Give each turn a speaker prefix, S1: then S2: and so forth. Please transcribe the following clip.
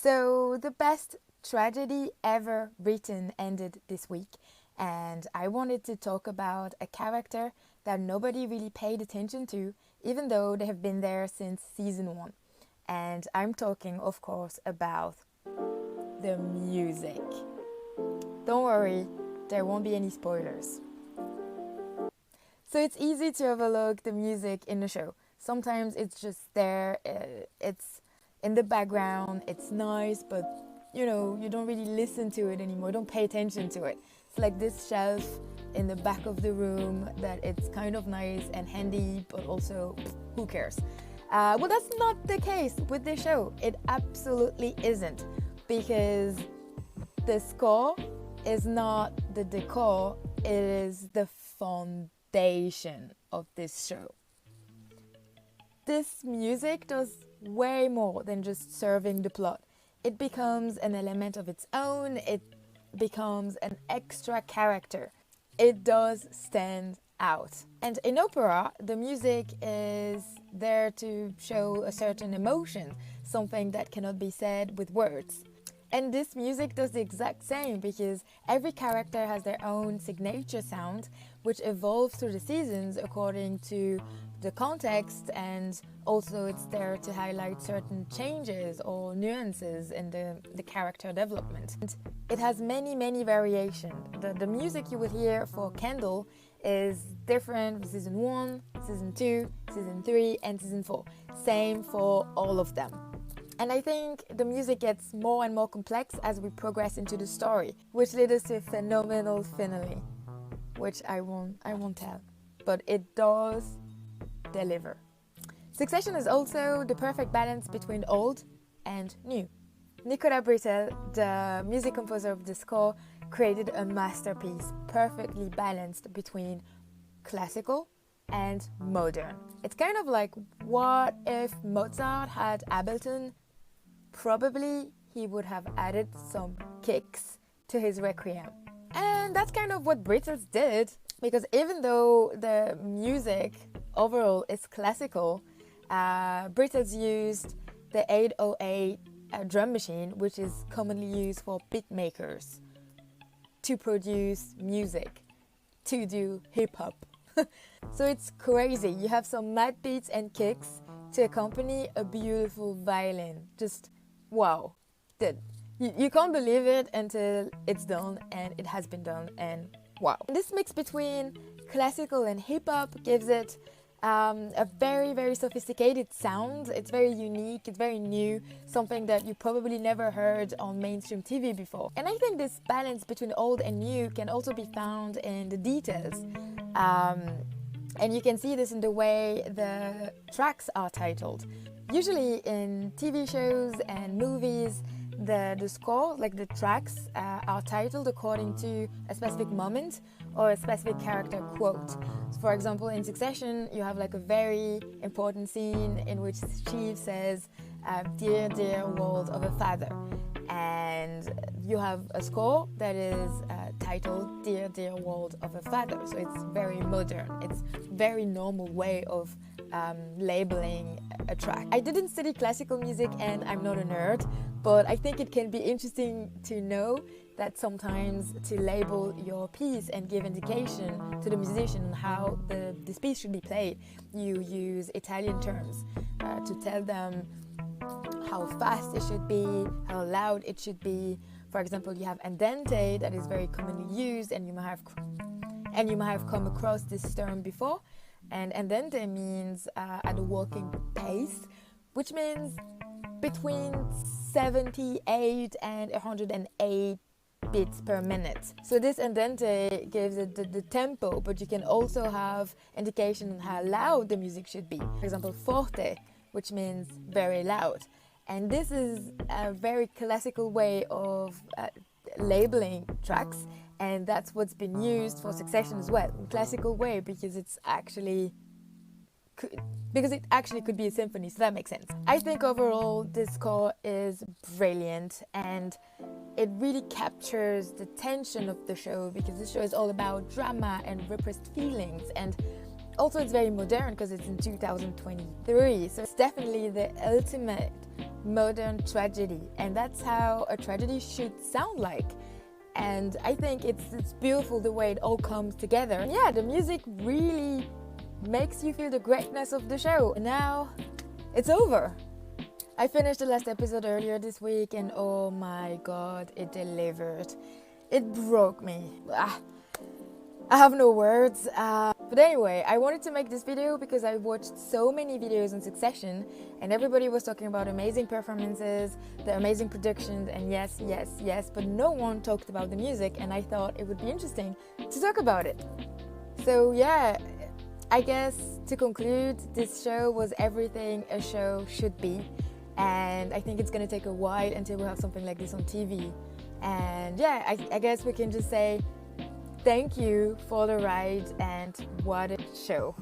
S1: So, the best tragedy ever written ended this week, and I wanted to talk about a character that nobody really paid attention to, even though they have been there since season 1. And I'm talking, of course, about the music. Don't worry, there won't be any spoilers. So it's easy to overlook the music in the show. Sometimes it's just there, it's in the background, it's nice, but you don't really listen to it anymore, don't pay attention to it. It's like this shelf in the back of the room that it's kind of nice and handy, but also who cares? Well, that's not the case with this show. It absolutely isn't, because the score is not the decor, it is the foundation of this show. This music does way more than just serving the plot. It becomes an element of its own, it becomes an extra character. It does stand out. And in opera, the music is there to show a certain emotion, something that cannot be said with words. And this music does the exact same, because every character has their own signature sound, which evolves through the seasons according to the context, and also it's there to highlight certain changes or nuances in the character development. And it has many variations. The music you will hear for Candle is different for season 1, season 2, season 3 and season 4. Same for all of them. And I think the music gets more and more complex as we progress into the story, which led us to a phenomenal finale, which I won't tell, but it does deliver. Succession is also the perfect balance between old and new. Nicolas Britell, the music composer of the score, created a masterpiece perfectly balanced between classical and modern. It's kind of like, what if Mozart had Ableton? Probably he would have added some kicks to his Requiem. And that's kind of what Brittles did, because even though the music overall is classical, Brittles used the 808 drum machine, which is commonly used for beat makers, to produce music, to do hip-hop. So it's crazy. You have some mad beats and kicks to accompany a beautiful violin. Just wow. You can't believe it until it's done, and it has been done, and wow. This mix between classical and hip-hop gives it a very sophisticated sound. It's very unique, it's very new, something that you probably never heard on mainstream TV before. And I think this balance between old and new can also be found in the details. And you can see this in the way the tracks are titled. Usually in TV shows and movies, the score, like the tracks, are titled according to a specific moment or a specific character quote. So for example, in Succession, you have like a very important scene in which Steve says, dear world of a father. And you have a score that is titled Dear World of a Father. So it's very modern. It's very normal way of labeling a track. I didn't study classical music and I'm not a nerd, but I think it can be interesting to know that sometimes to label your piece and give indication to the musician on how this piece should be played, you use Italian terms to tell them how fast it should be, how loud it should be. For example, you have andante that is very commonly used, and you might have come across this term before. And andante means at a walking pace, which means between 78 and 108 beats per minute. So this andante gives it the tempo, but you can also have indication on how loud the music should be. For example, forte, which means very loud. And this is a very classical way of labeling tracks, and that's what's been used for Succession as well, in classical way, because it actually could be a symphony, so that makes sense. I think overall this score is brilliant, and it really captures the tension of the show, because the show is all about drama and repressed feelings, and also it's very modern because it's in 2023, so it's definitely the ultimate modern tragedy, and that's how a tragedy should sound like. And I think it's beautiful the way it all comes together. And yeah, the music really makes you feel the greatness of the show. And now it's over. I finished the last episode earlier this week, and oh my god, it delivered. It broke me. I have no words. But anyway, I wanted to make this video because I watched so many videos in succession and everybody was talking about amazing performances, the amazing productions, and yes, but no one talked about the music, and I thought it would be interesting to talk about it. So yeah, I guess to conclude, this show was everything a show should be, and I think it's gonna take a while until we have something like this on TV. And yeah, I guess we can just say thank you for the ride, and what a show.